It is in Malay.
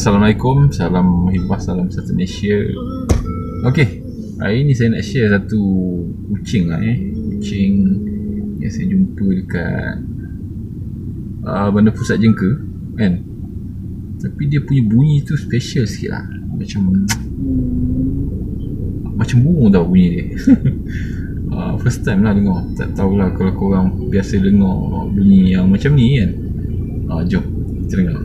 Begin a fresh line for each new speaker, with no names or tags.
Assalamualaikum, salam hibah, salam satu Malaysia. Okey, hari ni saya nak share satu kucing lah kucing yang saya jumpa dekat bandar pusat jengka kan. Tapi dia punya bunyi tu special sikit lah, macam burung tau bunyi dia. First time lah dengar, tak tahulah kalau korang biasa dengar bunyi yang macam ni kan. Jom kita dengar.